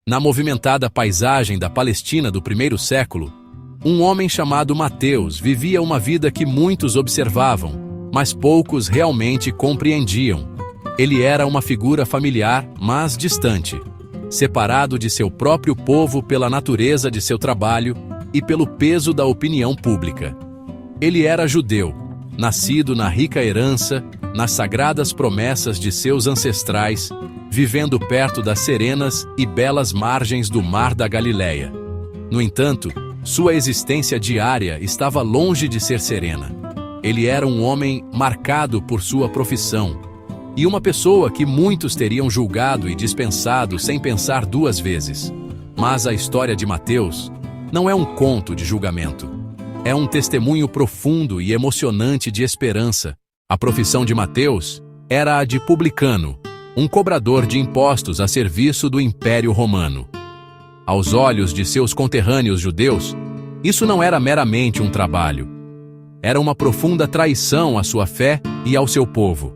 Na movimentada paisagem da Palestina do primeiro século, um homem chamado Mateus vivia uma vida que muitos observavam, mas poucos realmente compreendiam. Ele era uma figura familiar, mas distante, separado de seu próprio povo pela natureza de seu trabalho e pelo peso da opinião pública. Ele era judeu, nascido na rica herança, nas sagradas promessas de seus ancestrais, vivendo perto das serenas e belas margens do Mar da Galileia. No entanto, sua existência diária estava longe de ser serena. Ele era um homem marcado por sua profissão, e uma pessoa que muitos teriam julgado e dispensado sem pensar duas vezes. Mas a história de Mateus não é um conto de julgamento. É um testemunho profundo e emocionante de esperança. A profissão de Mateus era a de publicano, um cobrador de impostos a serviço do Império Romano. Aos olhos de seus conterrâneos judeus, isso não era meramente um trabalho. Era uma profunda traição à sua fé e ao seu povo.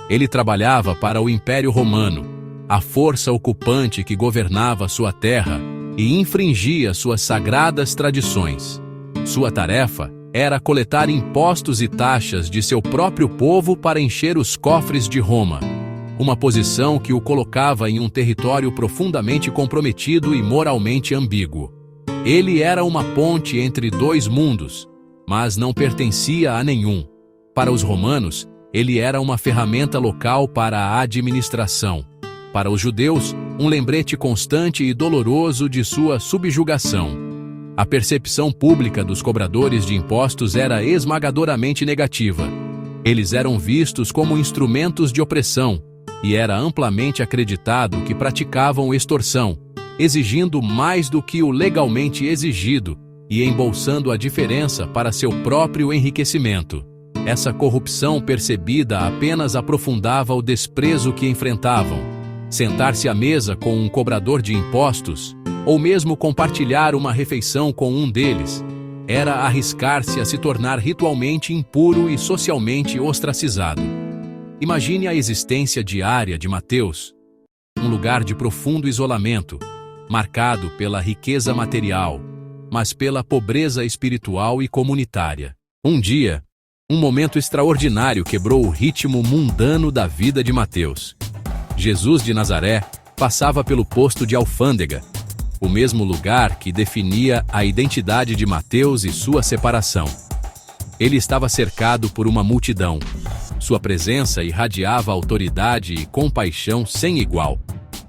Ele trabalhava para o Império Romano, a força ocupante que governava sua terra e infringia suas sagradas tradições. Sua tarefa era coletar impostos e taxas de seu próprio povo para encher os cofres de Roma, uma posição que o colocava em um território profundamente comprometido e moralmente ambíguo. Ele era uma ponte entre dois mundos, mas não pertencia a nenhum. Para os romanos, ele era uma ferramenta local para a administração. Para os judeus, um lembrete constante e doloroso de sua subjugação. A percepção pública dos cobradores de impostos era esmagadoramente negativa. Eles eram vistos como instrumentos de opressão, e era amplamente acreditado que praticavam extorsão, exigindo mais do que o legalmente exigido e embolsando a diferença para seu próprio enriquecimento. Essa corrupção percebida apenas aprofundava o desprezo que enfrentavam. Sentar-se à mesa com um cobrador de impostos, ou mesmo compartilhar uma refeição com um deles, era arriscar-se a se tornar ritualmente impuro e socialmente ostracizado. Imagine a existência diária de Mateus, um lugar de profundo isolamento, marcado pela riqueza material, mas pela pobreza espiritual e comunitária. Um dia, um momento extraordinário quebrou o ritmo mundano da vida de Mateus. Jesus de Nazaré passava pelo posto de alfândega, o mesmo lugar que definia a identidade de Mateus e sua separação. Ele estava cercado por uma multidão. Sua presença irradiava autoridade e compaixão sem igual.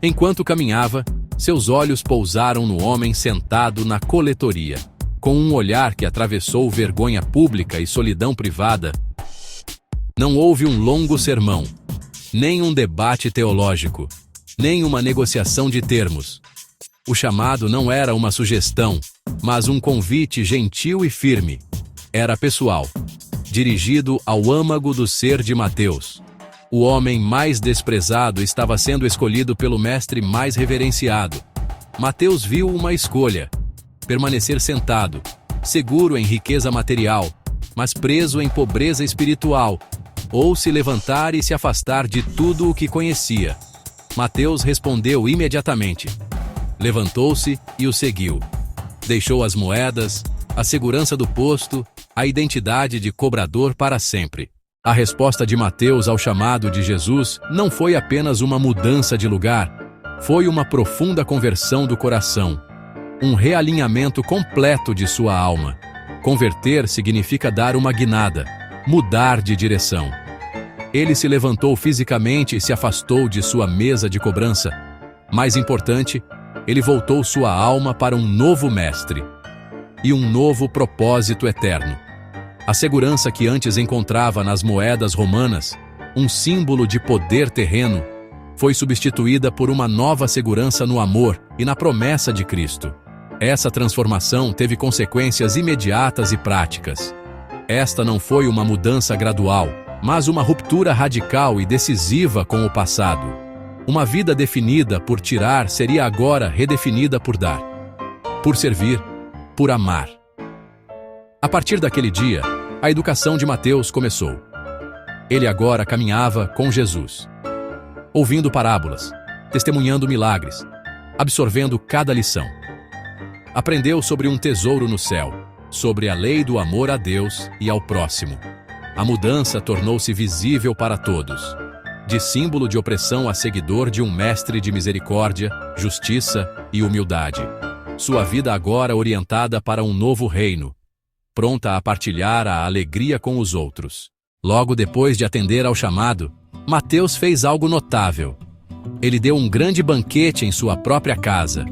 Enquanto caminhava, seus olhos pousaram no homem sentado na coletoria. Com um olhar que atravessou vergonha pública e solidão privada, não houve um longo sermão, nem um debate teológico, nem uma negociação de termos. O chamado não era uma sugestão, mas um convite gentil e firme. Era pessoal, dirigido ao âmago do ser de Mateus. O homem mais desprezado estava sendo escolhido pelo mestre mais reverenciado. Mateus viu uma escolha: permanecer sentado, seguro em riqueza material, mas preso em pobreza espiritual, ou se levantar e se afastar de tudo o que conhecia. Mateus respondeu imediatamente. Levantou-se e o seguiu. Deixou as moedas, a segurança do posto, a identidade de cobrador para sempre. A resposta de Mateus ao chamado de Jesus não foi apenas uma mudança de lugar, foi uma profunda conversão do coração, um realinhamento completo de sua alma. Converter significa dar uma guinada, mudar de direção. Ele se levantou fisicamente e se afastou de sua mesa de cobrança. Mais importante, ele voltou sua alma para um novo mestre e um novo propósito eterno. A segurança que antes encontrava nas moedas romanas, um símbolo de poder terreno, foi substituída por uma nova segurança no amor e na promessa de Cristo. Essa transformação teve consequências imediatas e práticas. Esta não foi uma mudança gradual, mas uma ruptura radical e decisiva com o passado. Uma vida definida por tirar seria agora redefinida por dar, por servir, por amar. A partir daquele dia, a educação de Mateus começou. Ele agora caminhava com Jesus, ouvindo parábolas, testemunhando milagres, absorvendo cada lição. Aprendeu sobre um tesouro no céu, sobre a lei do amor a Deus e ao próximo. A mudança tornou-se visível para todos. De símbolo de opressão a seguidor de um mestre de misericórdia, justiça e humildade. Sua vida agora orientada para um novo reino, pronta a partilhar a alegria com os outros. Logo depois de atender ao chamado, Mateus fez algo notável. Ele deu um grande banquete em sua própria casa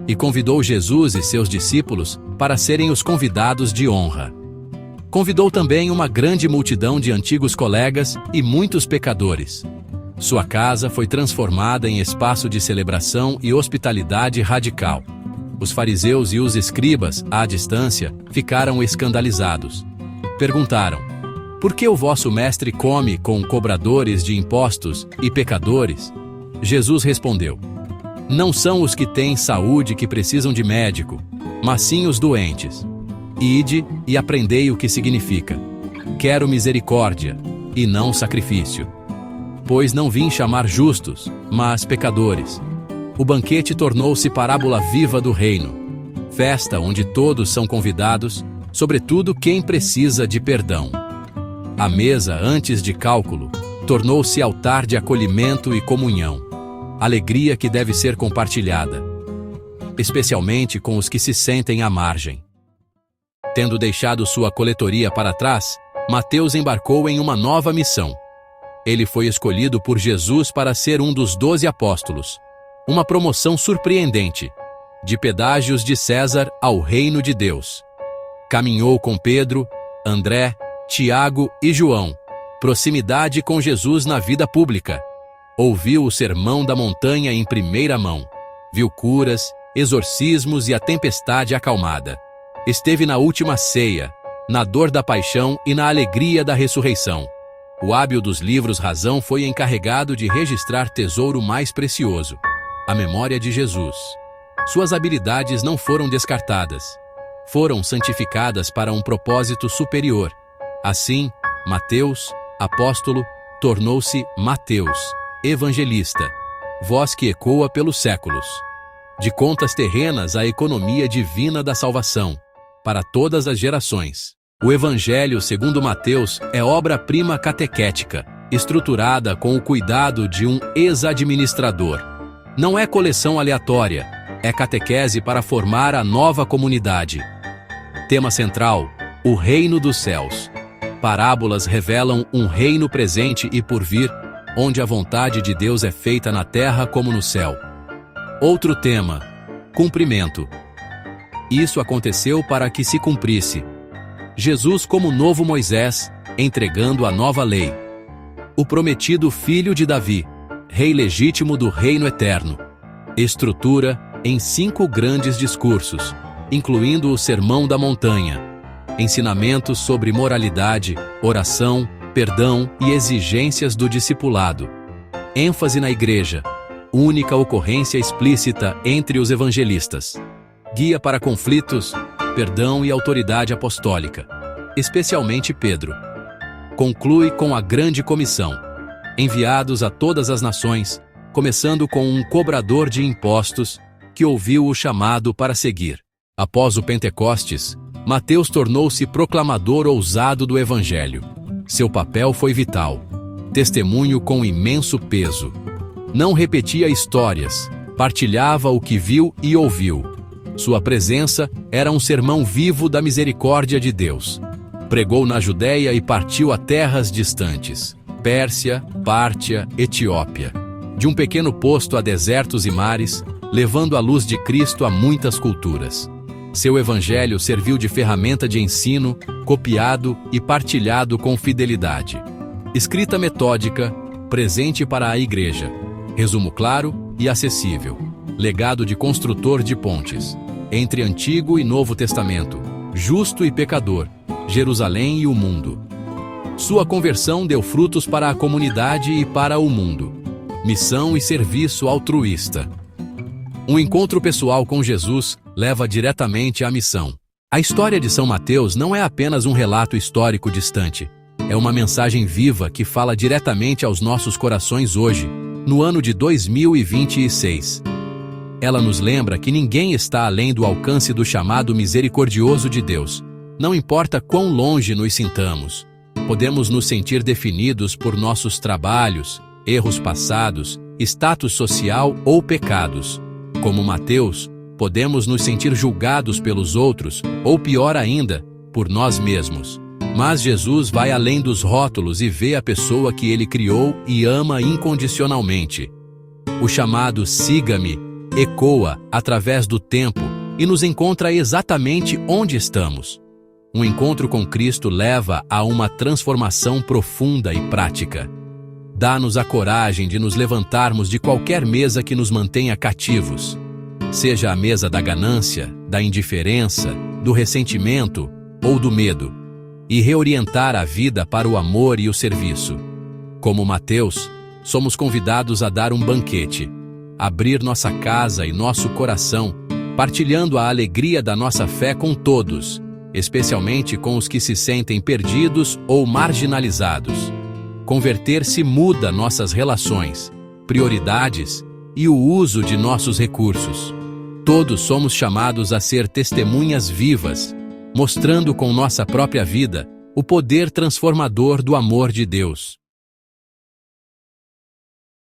e convidou Jesus e seus discípulos para serem os convidados de honra. Convidou também uma grande multidão de antigos colegas e muitos pecadores. Sua casa foi transformada em espaço de celebração e hospitalidade radical. Os fariseus e os escribas, à distância, ficaram escandalizados. Perguntaram: por que o vosso mestre come com cobradores de impostos e pecadores? Jesus respondeu: não são os que têm saúde que precisam de médico, mas sim os doentes. Ide e aprendei o que significa: quero misericórdia e não sacrifício. Pois não vim chamar justos, mas pecadores. O banquete tornou-se parábola viva do reino, festa onde todos são convidados, sobretudo quem precisa de perdão. A mesa, antes de cálculo, tornou-se altar de acolhimento e comunhão, alegria que deve ser compartilhada, especialmente com os que se sentem à margem. Tendo deixado sua coletoria para trás, Mateus embarcou em uma nova missão. Ele foi escolhido por Jesus para ser um dos 12 apóstolos, uma promoção surpreendente, de pedágios de César ao reino de Deus. Caminhou com Pedro, André, Tiago e João, proximidade com Jesus na vida pública. Ouviu o sermão da montanha em primeira mão, viu curas, exorcismos e a tempestade acalmada. Esteve na última ceia, na dor da paixão e na alegria da ressurreição. O hábil dos livros Razão foi encarregado de registrar tesouro mais precioso, a memória de Jesus. Suas habilidades não foram descartadas, foram santificadas para um propósito superior. Assim, Mateus, apóstolo, tornou-se Mateus, evangelista, voz que ecoa pelos séculos. De contas terrenas à economia divina da salvação, para todas as gerações. O Evangelho segundo Mateus é obra-prima catequética, estruturada com o cuidado de um ex-administrador. Não é coleção aleatória, é catequese para formar a nova comunidade. Tema central: o reino dos céus. Parábolas revelam um reino presente e por vir, onde a vontade de Deus é feita na terra como no céu. Outro tema: cumprimento. Isso aconteceu para que se cumprisse. Jesus como novo Moisés, entregando a nova lei. O prometido filho de Davi, rei legítimo do reino eterno. Estrutura em 5 grandes discursos, incluindo o Sermão da Montanha. Ensinamentos sobre moralidade, oração, perdão e exigências do discipulado. ênfase na igreja, única ocorrência explícita entre os evangelistas. Guia para conflitos, perdão e autoridade apostólica, especialmente Pedro. Conclui com a grande comissão, enviados a todas as nações, começando com um cobrador de impostos que ouviu o chamado para seguir. Após o Pentecostes, Mateus tornou-se proclamador ousado do Evangelho. Seu papel foi vital, testemunho com imenso peso. Não repetia histórias, partilhava o que viu e ouviu. Sua presença era um sermão vivo da misericórdia de Deus. Pregou na Judéia e partiu a terras distantes, Pérsia, Pártia, Etiópia. De um pequeno posto a desertos e mares, levando a luz de Cristo a muitas culturas. Seu evangelho serviu de ferramenta de ensino, copiado e partilhado com fidelidade. Escrita metódica, presente para a igreja. Resumo claro e acessível. Legado de construtor de pontes. Entre Antigo e Novo Testamento. Justo e pecador. Jerusalém e o mundo. Sua conversão deu frutos para a comunidade e para o mundo. Missão e serviço altruísta. Um encontro pessoal com Jesus leva diretamente à missão. A história de São Mateus não é apenas um relato histórico distante. É uma mensagem viva que fala diretamente aos nossos corações hoje, no ano de 2026. Ela nos lembra que ninguém está além do alcance do chamado misericordioso de Deus. Não importa quão longe nos sintamos. Podemos nos sentir definidos por nossos trabalhos, erros passados, status social ou pecados. Como Mateus, podemos nos sentir julgados pelos outros, ou pior ainda, por nós mesmos. Mas Jesus vai além dos rótulos e vê a pessoa que ele criou e ama incondicionalmente. O chamado "siga-me" ecoa através do tempo e nos encontra exatamente onde estamos. Um encontro com Cristo leva a uma transformação profunda e prática. Dá-nos a coragem de nos levantarmos de qualquer mesa que nos mantenha cativos, seja a mesa da ganância, da indiferença, do ressentimento ou do medo, e reorientar a vida para o amor e o serviço. Como Mateus, somos convidados a dar um banquete, abrir nossa casa e nosso coração, partilhando a alegria da nossa fé com todos, especialmente com os que se sentem perdidos ou marginalizados. Converter-se muda nossas relações, prioridades e o uso de nossos recursos. Todos somos chamados a ser testemunhas vivas, mostrando com nossa própria vida o poder transformador do amor de Deus.